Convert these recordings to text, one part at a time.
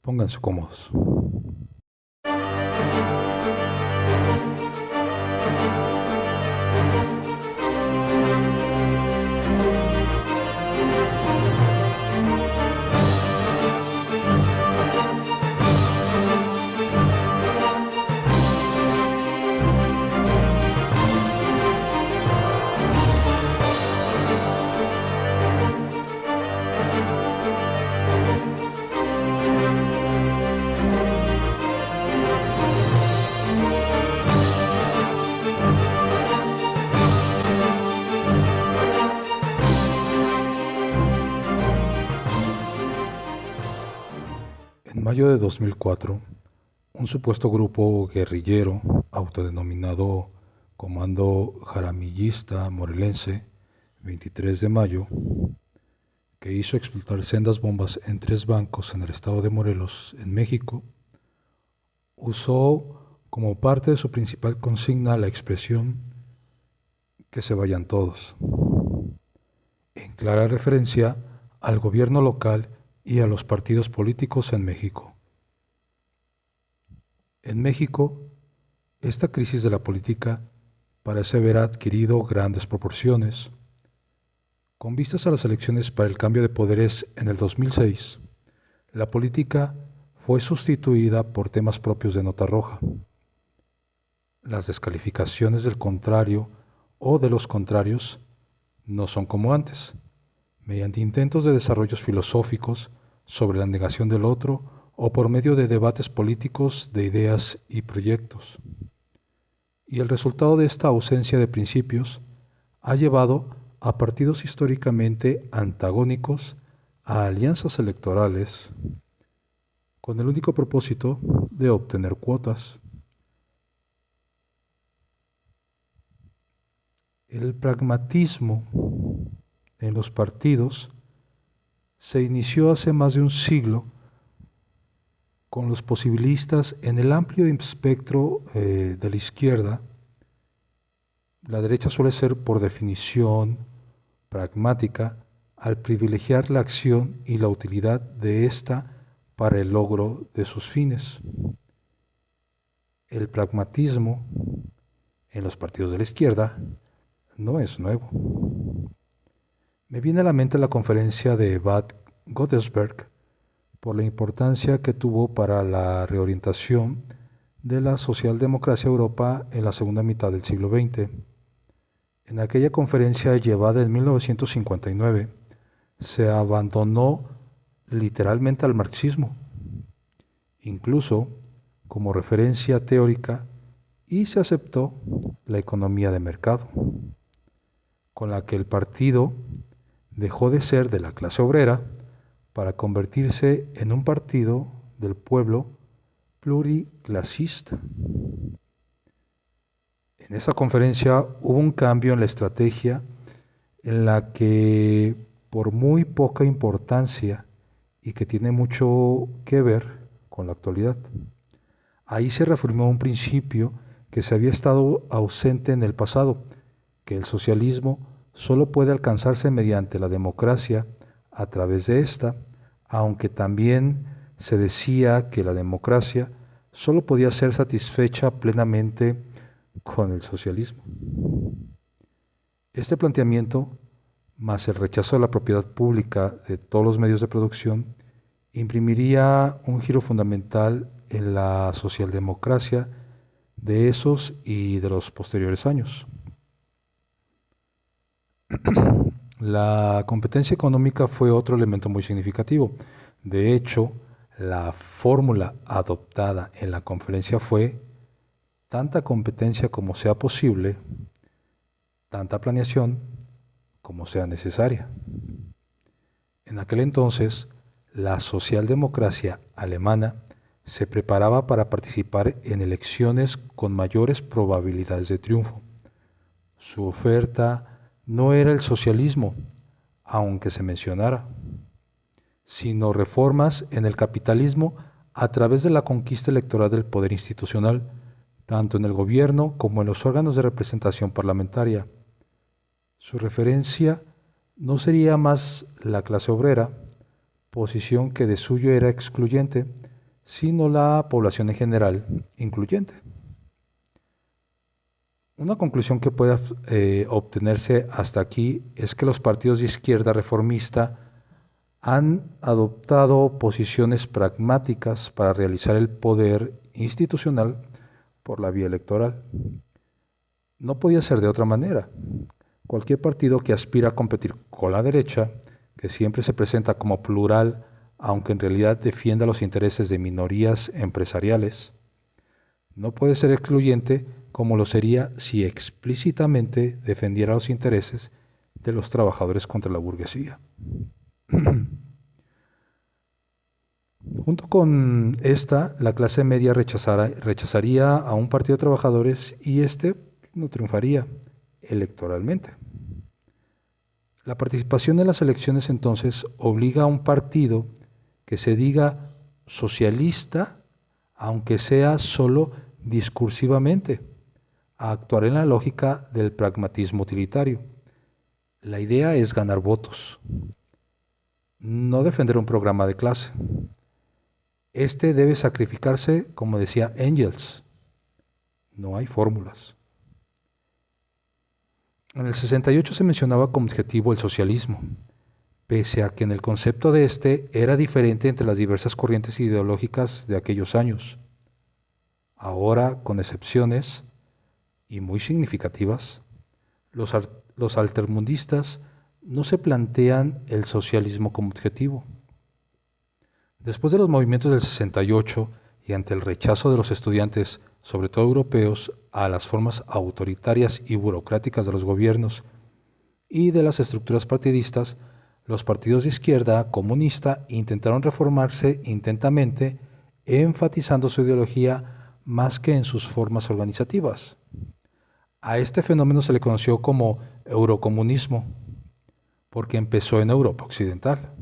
Pónganse cómodos. En mayo de 2004, un supuesto grupo guerrillero autodenominado Comando Jaramillista Morelense 23 de Mayo, que hizo explotar sendas bombas en 3 bancos en el estado de Morelos, en México, usó como parte de su principal consigna la expresión "que se vayan todos", en clara referencia al gobierno local y a los partidos políticos en México. En México, esta crisis de la política parece haber adquirido grandes proporciones. Con vistas a las elecciones para el cambio de poderes en el 2006, la política fue sustituida por temas propios de nota roja. Las descalificaciones del contrario o de los contrarios no son como antes, mediante intentos de desarrollos filosóficos sobre la negación del otro o por medio de debates políticos de ideas y proyectos. Y el resultado de esta ausencia de principios ha llevado a partidos históricamente antagónicos a alianzas electorales con el único propósito de obtener cuotas. El pragmatismo en los partidos se inició hace más de un siglo con los posibilistas en el amplio espectro de la izquierda. La derecha suele ser, por definición, pragmática al privilegiar la acción y la utilidad de ésta para el logro de sus fines. El pragmatismo en los partidos de la izquierda no es nuevo. Me viene a la mente la conferencia de Bad Godesberg por la importancia que tuvo para la reorientación de la socialdemocracia en Europa en la segunda mitad del siglo XX. En aquella conferencia, llevada en 1959, se abandonó literalmente al marxismo, incluso como referencia teórica, y se aceptó la economía de mercado, con la que el partido dejó de ser de la clase obrera para convertirse en un partido del pueblo pluriclasista. En esa conferencia hubo un cambio en la estrategia en la que, por muy poca importancia y que tiene mucho que ver con la actualidad, ahí se reafirmó un principio que se había estado ausente en el pasado, que el socialismo solo puede alcanzarse mediante la democracia a través de esta, aunque también se decía que la democracia solo podía ser satisfecha plenamente con el socialismo. Este planteamiento, más el rechazo a la propiedad pública de todos los medios de producción, imprimiría un giro fundamental en la socialdemocracia de esos y de los posteriores años. La competencia económica fue otro elemento muy significativo. De hecho, la fórmula adoptada en la conferencia fue: tanta competencia como sea posible, tanta planeación como sea necesaria. En aquel entonces, la socialdemocracia alemana se preparaba para participar en elecciones con mayores probabilidades de triunfo. Su oferta no era el socialismo, aunque se mencionara, sino reformas en el capitalismo a través de la conquista electoral del poder institucional, tanto en el gobierno como en los órganos de representación parlamentaria. Su referencia no sería más la clase obrera, posición que de suyo era excluyente, sino la población en general, incluyente. Una conclusión que puede obtenerse hasta aquí es que los partidos de izquierda reformista han adoptado posiciones pragmáticas para realizar el poder institucional por la vía electoral. No podía ser de otra manera. Cualquier partido que aspira a competir con la derecha, que siempre se presenta como plural, aunque en realidad defienda los intereses de minorías empresariales, no puede ser excluyente como lo sería si explícitamente defendiera los intereses de los trabajadores contra la burguesía. Junto con esta, la clase media rechazaría a un partido de trabajadores y este no triunfaría electoralmente. La participación en las elecciones entonces obliga a un partido que se diga socialista, aunque sea solo discursivamente, a actuar en la lógica del pragmatismo utilitario. La idea es ganar votos, no defender un programa de clase. Este debe sacrificarse, como decía Engels. No hay fórmulas. En el 68 se mencionaba como objetivo el socialismo, pese a que en el concepto de este era diferente entre las diversas corrientes ideológicas de aquellos años. Ahora, con excepciones, y muy significativas, los altermundistas no se plantean el socialismo como objetivo. Después de los movimientos del 68 y ante el rechazo de los estudiantes, sobre todo europeos, a las formas autoritarias y burocráticas de los gobiernos y de las estructuras partidistas, los partidos de izquierda comunista intentaron reformarse intensamente, enfatizando su ideología más que en sus formas organizativas. A este fenómeno se le conoció como eurocomunismo, porque empezó en Europa Occidental,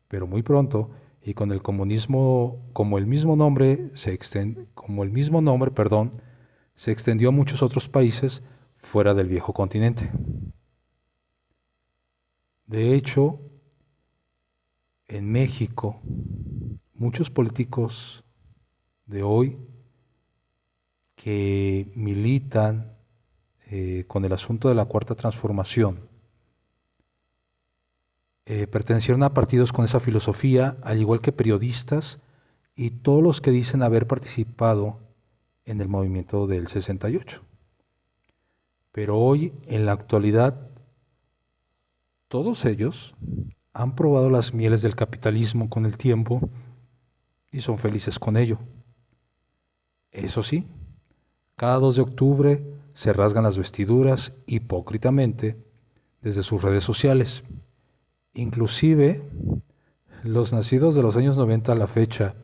pero muy pronto, y con el comunismo como el mismo nombre, se extendió a muchos otros países fuera del viejo continente. De hecho, en México, muchos políticos de hoy que militan con el asunto de la Cuarta Transformación pertenecieron a partidos con esa filosofía, al igual que periodistas y todos los que dicen haber participado en el movimiento del 68. Pero hoy, en la actualidad, todos ellos han probado las mieles del capitalismo con el tiempo y son felices con ello. Eso sí, cada 2 de octubre se rasgan las vestiduras hipócritamente desde sus redes sociales. Inclusive, los nacidos de los años 90 a la fecha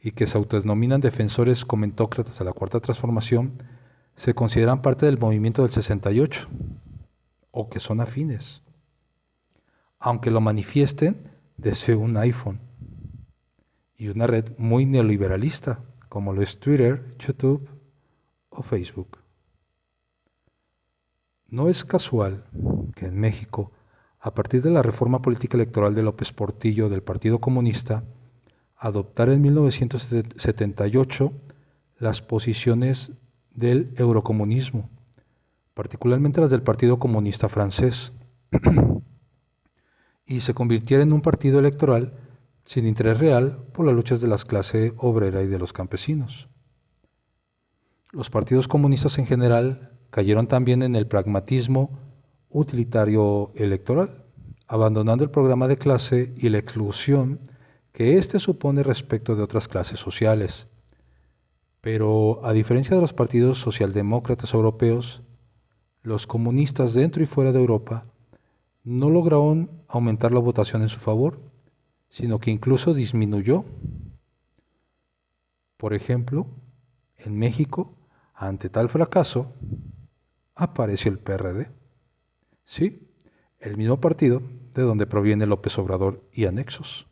y que se autodenominan defensores comentócratas de la Cuarta Transformación se consideran parte del movimiento del 68 o que son afines, aunque lo manifiesten desde un iPhone y una red muy neoliberalista como lo es Twitter, YouTube o Facebook. No es casual que en México, a partir de la reforma política electoral de López Portillo del Partido Comunista, adoptara en 1978 las posiciones del eurocomunismo, particularmente las del Partido Comunista francés, y se convirtiera en un partido electoral sin interés real por las luchas de la clase obrera y de los campesinos. Los partidos comunistas en general cayeron también en el pragmatismo utilitario electoral, abandonando el programa de clase y la exclusión que éste supone respecto de otras clases sociales. Pero, a diferencia de los partidos socialdemócratas europeos, los comunistas dentro y fuera de Europa no lograron aumentar la votación en su favor, sino que incluso disminuyó. Por ejemplo, en México, ante tal fracaso, apareció el PRD. Sí, el mismo partido de donde proviene López Obrador y anexos.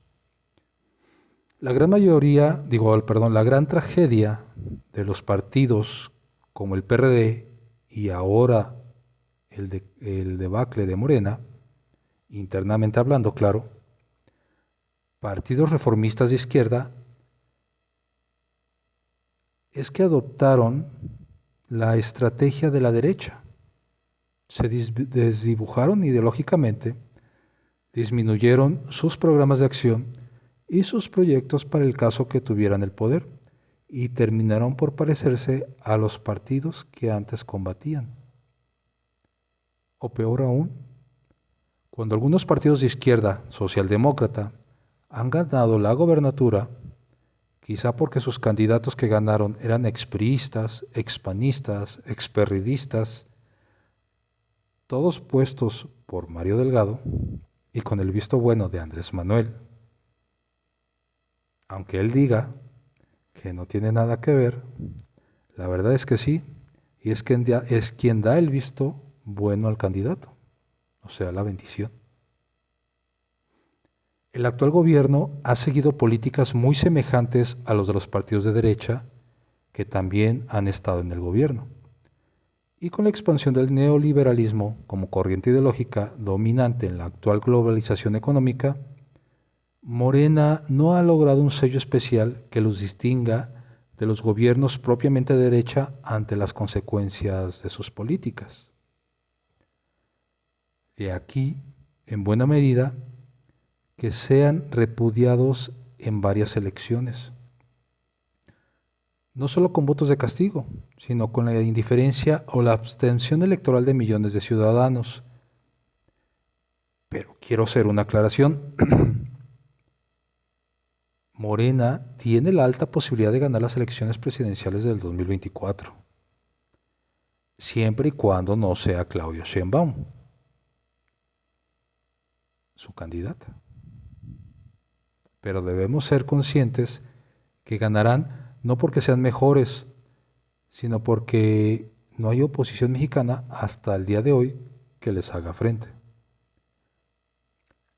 La gran tragedia de los partidos como el PRD y ahora el debacle de Morena, internamente hablando, claro, partidos reformistas de izquierda, es que adoptaron la estrategia de la derecha. Se desdibujaron ideológicamente, disminuyeron sus programas de acción y sus proyectos para el caso que tuvieran el poder y terminaron por parecerse a los partidos que antes combatían. O peor aún, cuando algunos partidos de izquierda, socialdemócrata, han ganado la gobernatura, quizá porque sus candidatos que ganaron eran expriistas, expanistas, experridistas, todos puestos por Mario Delgado y con el visto bueno de Andrés Manuel. Aunque él diga que no tiene nada que ver, la verdad es que sí, y es quien da el visto bueno al candidato, o sea, la bendición. El actual gobierno ha seguido políticas muy semejantes a los de los partidos de derecha que también han estado en el gobierno. Y con la expansión del neoliberalismo como corriente ideológica dominante en la actual globalización económica, Morena no ha logrado un sello especial que los distinga de los gobiernos propiamente de derecha ante las consecuencias de sus políticas. De aquí, en buena medida, que sean repudiados en varias elecciones. No solo con votos de castigo, sino con la indiferencia o la abstención electoral de millones de ciudadanos. Pero quiero hacer una aclaración. Morena tiene la alta posibilidad de ganar las elecciones presidenciales del 2024, siempre y cuando no sea Claudia Sheinbaum, su candidata. Pero debemos ser conscientes que ganarán no porque sean mejores, sino porque no hay oposición mexicana hasta el día de hoy que les haga frente.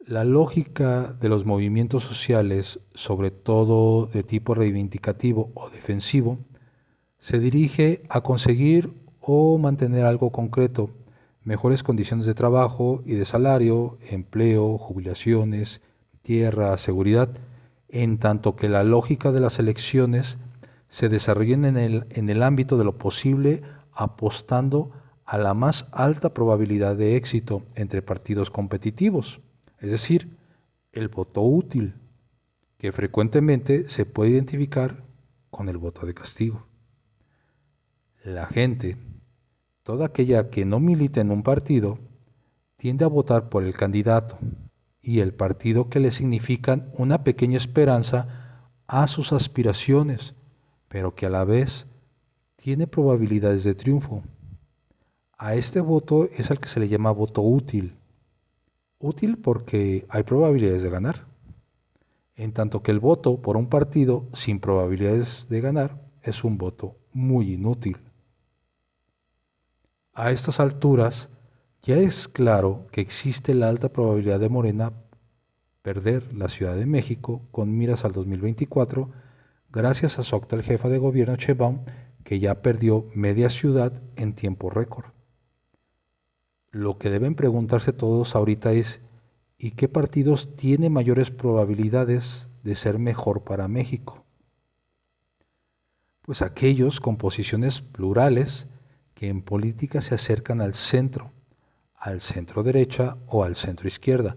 La lógica de los movimientos sociales, sobre todo de tipo reivindicativo o defensivo, se dirige a conseguir o mantener algo concreto, mejores condiciones de trabajo y de salario, empleo, jubilaciones, tierra, seguridad, en tanto que la lógica de las elecciones se desarrollen en el ámbito de lo posible, apostando a la más alta probabilidad de éxito entre partidos competitivos, es decir, el voto útil, que frecuentemente se puede identificar con el voto de castigo. La gente, toda aquella que no milita en un partido, tiende a votar por el candidato y el partido que le significan una pequeña esperanza a sus aspiraciones, pero que a la vez tiene probabilidades de triunfo. A este voto es al que se le llama voto útil. Útil porque hay probabilidades de ganar, en tanto que el voto por un partido sin probabilidades de ganar es un voto muy inútil. A estas alturas ya es claro que existe la alta probabilidad de Morena perder la Ciudad de México con miras al 2024 gracias a su actual jefa de gobierno Sheinbaum, que ya perdió media ciudad en tiempo récord. Lo que deben preguntarse todos ahorita es ¿y qué partidos tienen mayores probabilidades de ser mejor para México? Pues aquellos con posiciones plurales que en política se acercan al centro derecha o al centro izquierda.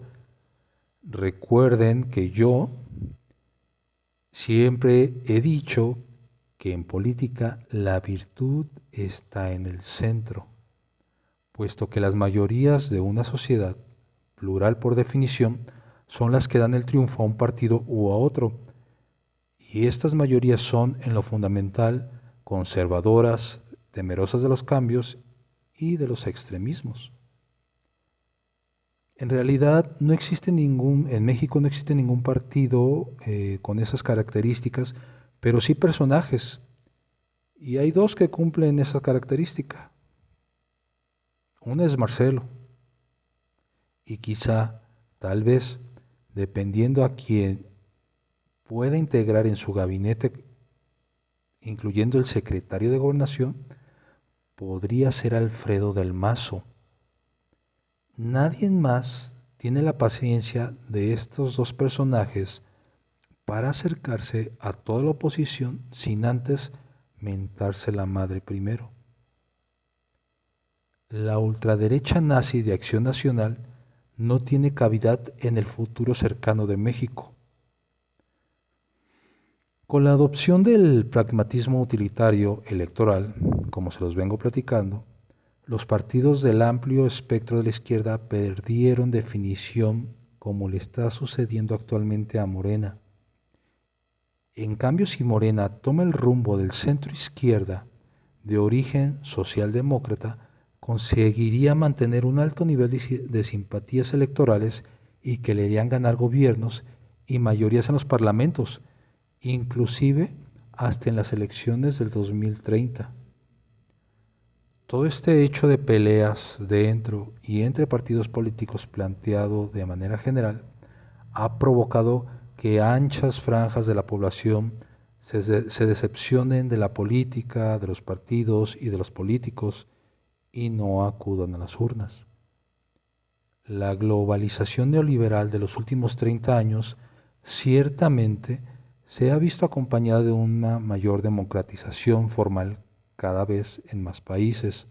Recuerden que yo siempre he dicho que en política la virtud está en el centro, puesto que las mayorías de una sociedad, plural por definición, son las que dan el triunfo a un partido u a otro. Y estas mayorías son, en lo fundamental, conservadoras, temerosas de los cambios y de los extremismos. En realidad en México no existe ningún partido con esas características, pero sí personajes. Y hay dos que cumplen esa característica. Uno es Marcelo. Y quizá, tal vez, dependiendo a quien pueda integrar en su gabinete, incluyendo el secretario de Gobernación, podría ser Alfredo del Mazo. Nadie más tiene la paciencia de estos dos personajes para acercarse a toda la oposición sin antes mentarse la madre primero. La ultraderecha nazi de Acción Nacional no tiene cavidad en el futuro cercano de México. Con la adopción del pragmatismo utilitario electoral, como se los vengo platicando, los partidos del amplio espectro de la izquierda perdieron definición como le está sucediendo actualmente a Morena. En cambio, si Morena toma el rumbo del centro izquierda de origen socialdemócrata, conseguiría mantener un alto nivel de simpatías electorales y que le harían ganar gobiernos y mayorías en los parlamentos, inclusive hasta en las elecciones del 2030. Todo este hecho de peleas dentro y entre partidos políticos planteado de manera general ha provocado que anchas franjas de la población se decepcionen de la política, de los partidos y de los políticos y no acudan a las urnas. La globalización neoliberal de los últimos 30 años ciertamente se ha visto acompañada de una mayor democratización formal cada vez en más países,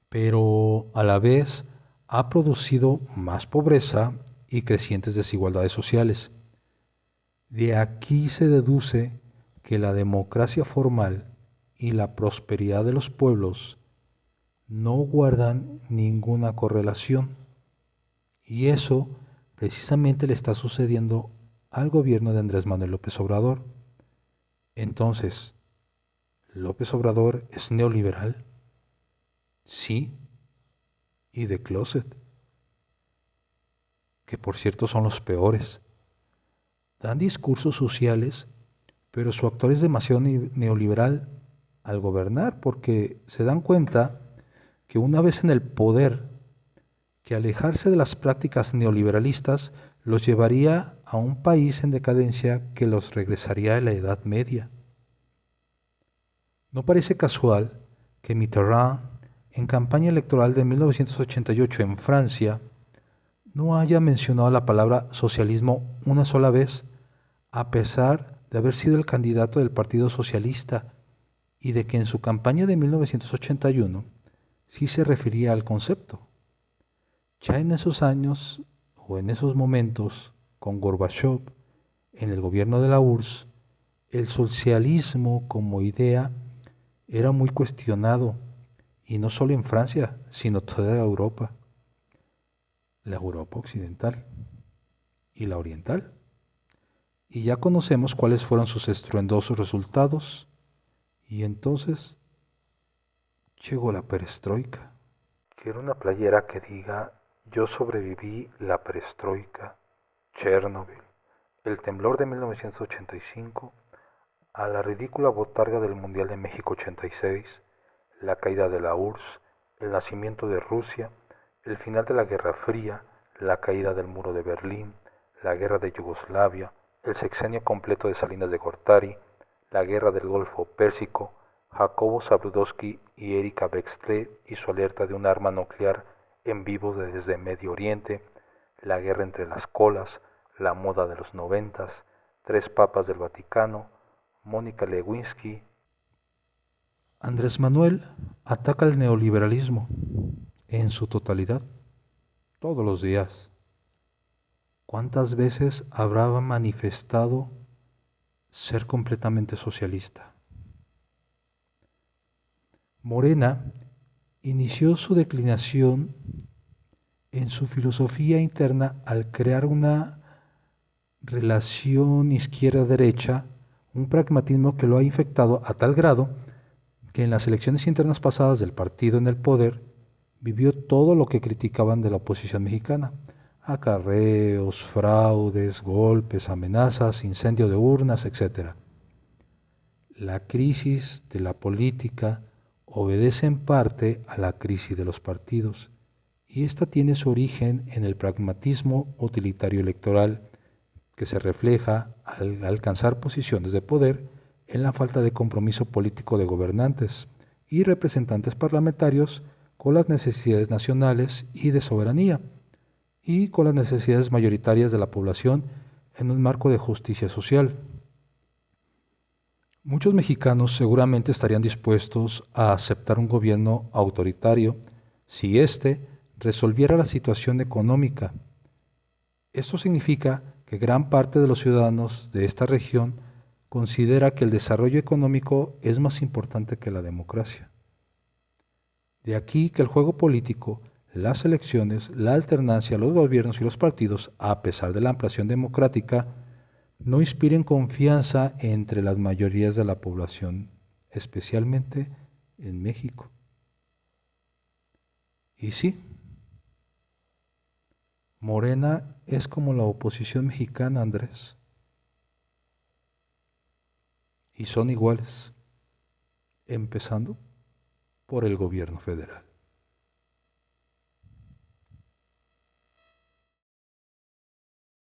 pero a la vez ha producido más pobreza y crecientes desigualdades sociales. De aquí se deduce que la democracia formal y la prosperidad de los pueblos no guardan ninguna correlación, y eso precisamente le está sucediendo al gobierno de Andrés Manuel López Obrador. Entonces, ¿López Obrador es neoliberal? Sí, y de closet, que por cierto son los peores. Dan discursos sociales, pero su actor es demasiado neoliberal al gobernar, porque se dan cuenta que una vez en el poder, que alejarse de las prácticas neoliberalistas los llevaría a un país en decadencia que los regresaría a la Edad Media. No parece casual que Mitterrand, en campaña electoral de 1988 en Francia, no haya mencionado la palabra socialismo una sola vez, a pesar de haber sido el candidato del Partido Socialista y de que en su campaña de 1981 sí se refería al concepto. Ya en esos años o en esos momentos, con Gorbachev en el gobierno de la URSS, el socialismo como idea era muy cuestionado, y no solo en Francia, sino toda Europa, la Europa occidental y la oriental. Y ya conocemos cuáles fueron sus estruendosos resultados, y entonces llegó la perestroika. Quiero una playera que diga: yo sobreviví la perestroika, Chernobyl, el temblor de 1985, a la ridícula botarga del Mundial de México 86, la caída de la URSS, el nacimiento de Rusia, el final de la Guerra Fría, la caída del muro de Berlín, la guerra de Yugoslavia, el sexenio completo de Salinas de Gortari, la guerra del Golfo Pérsico, Jacobo Zabludovsky y Erika Bexley y su alerta de un arma nuclear en vivo desde Medio Oriente, la guerra entre las colas, la moda de los 90, tres papas del Vaticano, Mónica Lewinsky. Andrés Manuel ataca el neoliberalismo en su totalidad, todos los días. ¿Cuántas veces habrá manifestado ser completamente socialista? Morena inició su declinación en su filosofía interna al crear una relación izquierda-derecha, un pragmatismo que lo ha infectado a tal grado que en las elecciones internas pasadas del partido en el poder vivió todo lo que criticaban de la oposición mexicana: acarreos, fraudes, golpes, amenazas, incendio de urnas, etc. La crisis de la política obedece en parte a la crisis de los partidos, y esta tiene su origen en el pragmatismo utilitario electoral, que se refleja al alcanzar posiciones de poder en la falta de compromiso político de gobernantes y representantes parlamentarios con las necesidades nacionales y de soberanía, y con las necesidades mayoritarias de la población en un marco de justicia social. Muchos mexicanos seguramente estarían dispuestos a aceptar un gobierno autoritario si éste resolviera la situación económica. Esto significa que gran parte de los ciudadanos de esta región considera que el desarrollo económico es más importante que la democracia. De aquí que el juego político, las elecciones, la alternancia, los gobiernos y los partidos, a pesar de la ampliación democrática, no inspiren confianza entre las mayorías de la población, especialmente en México. Y sí, Morena es como la oposición mexicana, Andrés, y son iguales, empezando por el gobierno federal.